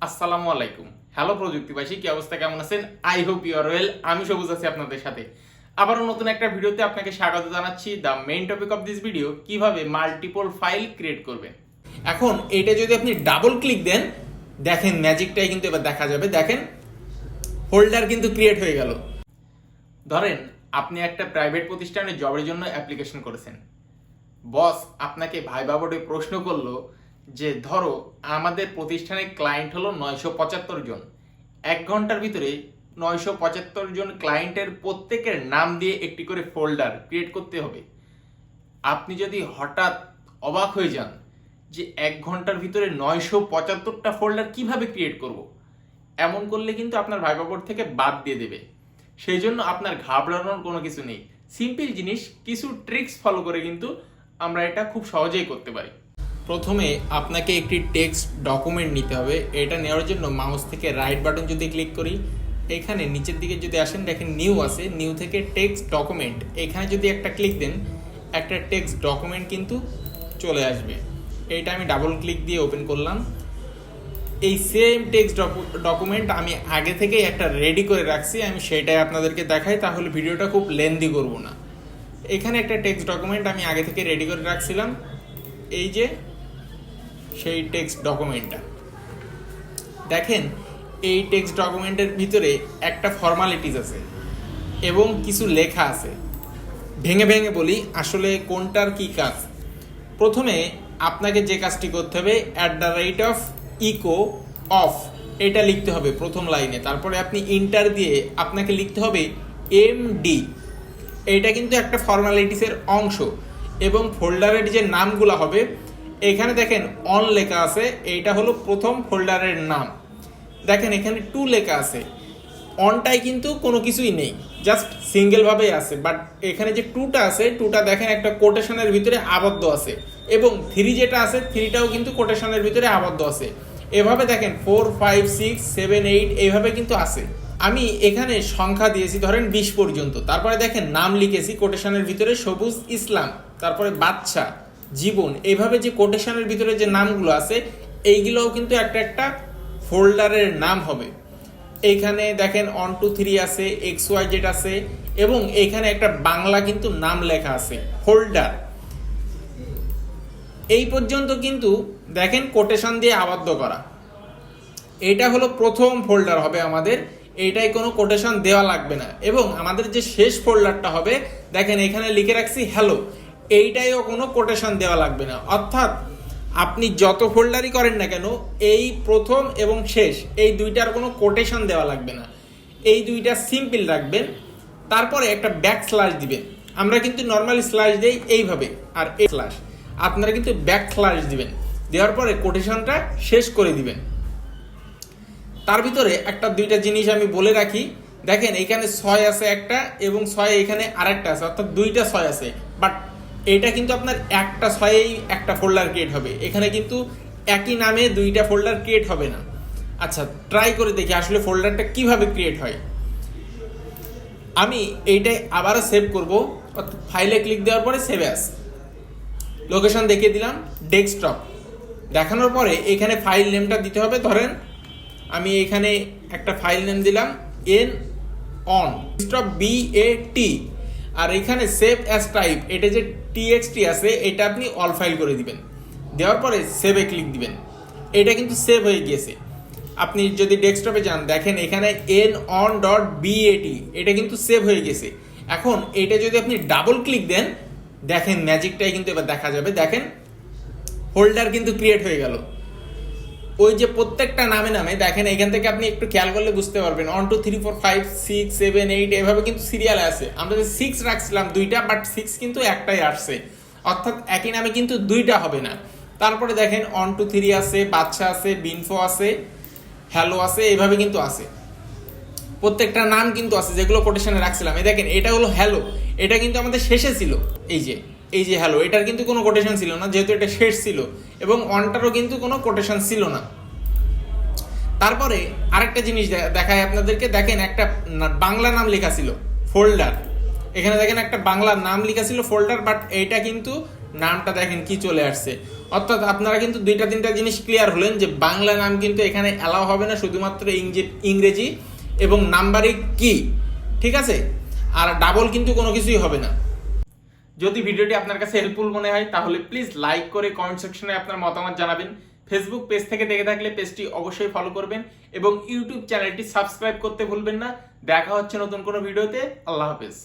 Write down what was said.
আসসালামু আলাইকুম। হ্যালো প্রযুক্তিবাসী, কি অবস্থা, কেমন আছেন? I hope you are well. আমি সবুজ আছি আপনাদের সাথে। আবারও নতুন একটা ভিডিওতে আপনাকে স্বাগত জানাচ্ছি। The main topic of this video, কিভাবে মাল্টিপল ফাইল ক্রিয়েট করবেন। এখন এটা যদি আপনি ডাবল ক্লিক দেন, দেখেন ম্যাজিকটাই কিন্তু এবার দেখা যাবে। দেখেন ফোল্ডার কিন্তু ক্রিয়েট হয়ে গেল। ধরেন আপনি একটা প্রাইভেট প্রতিষ্ঠানে জবের জন্য অ্যাপ্লিকেশন করেছেন। বস আপনাকে ভাইবা বোর্ডে প্রশ্ন করলো যে ধরো আমাদের প্রতিষ্ঠানের ক্লায়েন্ট হলো 975 জন। 1 ঘন্টার ভিতরে 975 জন ক্লায়েন্টের প্রত্যেকের নাম দিয়ে একটি করে ফোল্ডার ক্রিয়েট করতে হবে। আপনি যদি হঠাৎ অবাক হয়ে যান যে 1 ঘন্টার ভিতরে 975টা ফোল্ডার কিভাবে ক্রিয়েট করব, এমন করলে কিন্তু আপনার ভাইবা বোর্ড থেকে বাদ দিয়ে দেবে। সেই জন্য আপনার ঘাবড়ানোর কোনো কিছু নেই। সিম্পল জিনিস, কিছু ট্রিক্স ফলো করে কিন্তু আমরা এটা খুব সহজেই করতে পারি। প্রথমে আপনাকে একটি টেক্সট ডকুমেন্ট নিতে হবে। এটা নেওয়ার জন্য মাউস থেকে রাইট বাটন যদি ক্লিক করি, এখানে নিচের দিকে যদি আসেন, দেখেন নিউ আছে, নিউ থেকে টেক্সট ডকুমেন্ট, এখানে যদি একটা ক্লিক দেন, একটা টেক্সট ডকুমেন্ট কিন্তু চলে আসবে। এইটা আমি ডাবল ক্লিক দিয়ে ওপেন করলাম। এই সেম টেক্সট ডকুমেন্ট আমি আগে থেকেই একটা রেডি করে রাখছি, আমি সেটাই আপনাদেরকে দেখাই, তাহলে ভিডিওটা খুব লেন্দি করব না। এখানে একটা টেক্সট ডকুমেন্ট আমি আগে থেকে রেডি করে রাখছিলাম, এই যে সেই টেক্সট ডকুমেন্টটা। দেখেন এই টেক্সট ডকুমেন্টের ভিতরে একটা ফর্মালিটিস আছে এবং কিছু লেখা আছে। ভেঙে ভেঙে বলি আসলে কোনটার কি কাজ। প্রথমে আপনাকে যে কাজটি করতে হবে, @ইকো অফ এটা লিখতে হবে প্রথম লাইনে। তারপরে আপনি ইন্টার দিয়ে আপনাকে লিখতে হবে MD। এইটা কিন্তু একটা ফর্মালিটিসের অংশ। এবং ফোল্ডারের যে নামগুলো হবে, এখানে দেখেন অন লেখা আছে, এইটা হলো প্রথম ফোল্ডারের নাম। দেখেন এখানে 2 লেখা আছে, অনটাই কিন্তু কোনো কিছুই নেই, জাস্ট সিঙ্গেল ভাবেই আছে। বাট এখানে যে 2টা আছে, 2টা দেখেন একটা কোটেশনের ভিতরে আবদ্ধ আছে, এবং 3 যেটা আছে, 3টাও কিন্তু কোটেশনের ভিতরে আবদ্ধ আছে। এভাবে দেখেন 4, 5, 6, 7, 8 এইভাবে কিন্তু আছে। আমি এখানে সংখ্যা দিয়েছি ধরেন 20 পর্যন্ত। তারপরে দেখেন নাম লিখেছি কোটেশনের ভিতরে, সবুজ ইসলাম, তারপরে বাচ্চা, জীবন। এইভাবে যে কোটেশনের ভিতরে যে নামগুলো আছে, এইগুলোও কিন্তু একটা একটা ফোল্ডারের নাম হবে। এইখানে দেখেন 1, 2, 3 আছে, XYZ আছে, এবং এইখানে একটা বাংলা কিন্তু নাম লেখা আছে, ফোল্ডার। এই পর্যন্ত কিন্তু দেখেন কোটেশন দিয়ে আবদ্ধ করা। এটা হলো প্রথম ফোল্ডার হবে আমাদের, এইটাই কোনো কোটেশন দেওয়া লাগবে না। এবং আমাদের যে শেষ ফোল্ডারটা হবে, দেখেন এখানে লিখে রাখছি হ্যালো, এইটাইও কোনো কোটেশন দেওয়া লাগবে না। অর্থাৎ আপনি যত ফোল্ডারই করেন না কেন, এই প্রথম এবং শেষ এই দুইটার কোনো কোটেশন দেওয়া লাগবে না। এই দুইটা সিম্পল রাখবেন। তারপরে একটা ব্যাক স্ল্যাশ দিবেন। আমরা কিন্তু নর্মালি স্ল্যাশ দেই এইভাবে, আর এই স্ল্যাশ আপনারা কিন্তু ব্যাক স্ল্যাশ দিবেন। দেওয়ার পরে কোটেশনটা শেষ করে দিবেন। তার ভিতরে একটা 2টা জিনিস আমি বলে রাখি। দেখেন এখানে 6 আছে একটা, এবং 6 এখানে আরেকটা আছে, অর্থাৎ 2টা 6 আছে। বাট এটা কিন্তু আপনার একটা 6এই একটা ফোল্ডার ক্রিয়েট হবে। এখানে কিন্তু একই নামে 2টা ফোল্ডার ক্রিয়েট হবে না। আচ্ছা, ট্রাই করে দেখি আসলে ফোল্ডারটা কিভাবে ক্রিয়েট হয়। আমি এইটাই আবারও সেভ করব, অর্থাৎ ফাইলে ক্লিক দেওয়ার পরে সেভ অ্যাজ, লোকেশন দেখিয়ে দিলাম ডেস্কটপ। দেখানোর পরে এখানে ফাইল নেমটা দিতে হবে। ধরেন আমি এখানে একটা ফাইল নেম দিলাম on BAT, আর এখানে সেভ অ্যাজ টাইপ, এটা যে TXT আছে, এটা আপনি অল ফাইল করে দিবেন। দেওয়ার পরে সেভে ক্লিক দিবেন। এটা কিন্তু সেভ হয়ে গিয়েছে। আপনি যদি ডেস্কটপে যান, দেখেন এখানে on.bat, এটা কিন্তু সেভ হয়ে গেছে। এখন এটা যদি আপনি ডাবল ক্লিক দেন, দেখেন ম্যাজিকটাই কিন্তু এবার দেখা যাবে। দেখেন ফোল্ডার কিন্তু ক্রিয়েট হয়ে গেল। ওই যে প্রত্যেকটা নামে নামে দেখেন, এখান থেকে আপনি একটু খেয়াল করলে বুঝতে পারবেন 1, 2, 3, 4, 5, 6, 7, 8 এভাবে কিন্তু সিরিয়ালে আছে। আমরা যে 6 রাখছিলাম 2টা, বাট 6 কিন্তু একটাই আসছে, অর্থাৎ একই নামে কিন্তু 2টা হবে না। তারপরে দেখেন 1, 2, 3 আছে, বাচ্চা আছে, বিনফো আছে, হ্যালো আছে, এইভাবে কিন্তু আছে। প্রত্যেকটা নাম কিন্তু আছে যেগুলো কোটেশনে রাখছিলাম। এই দেখেন এটা হলো হ্যালো, এটা কিন্তু আমাদের শেষে ছিল। এই যে হ্যালো, এটার কিন্তু কোনো কোটেশন ছিল না, যেহেতু এটা শেষ ছিল, এবং অনটারও কিন্তু কোনো কোটেশন ছিল না। তারপরে আরেকটা জিনিস দেখায় আপনাদেরকে। দেখেন একটা বাংলা নাম লেখা ছিল ফোল্ডার, এখানে দেখেন একটা বাংলা নাম লেখা ছিল ফোল্ডার, বাট এইটা কিন্তু নামটা দেখেন কি চলে আসছে, অর্থাৎ আপনারা কিন্তু দুইটা তিনটা জিনিস ক্লিয়ার হলেন যে বাংলা নাম কিন্তু এখানে অ্যালাউ হবে না, শুধুমাত্র ইংরেজি এবং নাম্বারিং কি, ঠিক আছে? আর ডাবল কিন্তু কোনো কিছুই হবে না। যদি ভিডিওটি আপনার কাছে হেল্পফুল মনে হয় তাহলে প্লিজ লাইক করে কমেন্ট সেকশনে আপনার মতামত জানাবেন। ফেসবুক পেজ থেকে দেখে থাকলে পেজটি অবশ্যই ফলো করবেন এবং ইউটিউব চ্যানেলটি সাবস্ক্রাইব করতে ভুলবেন না। দেখা হচ্ছে নতুন কোনো ভিডিওতে। আল্লাহ হাফেজ।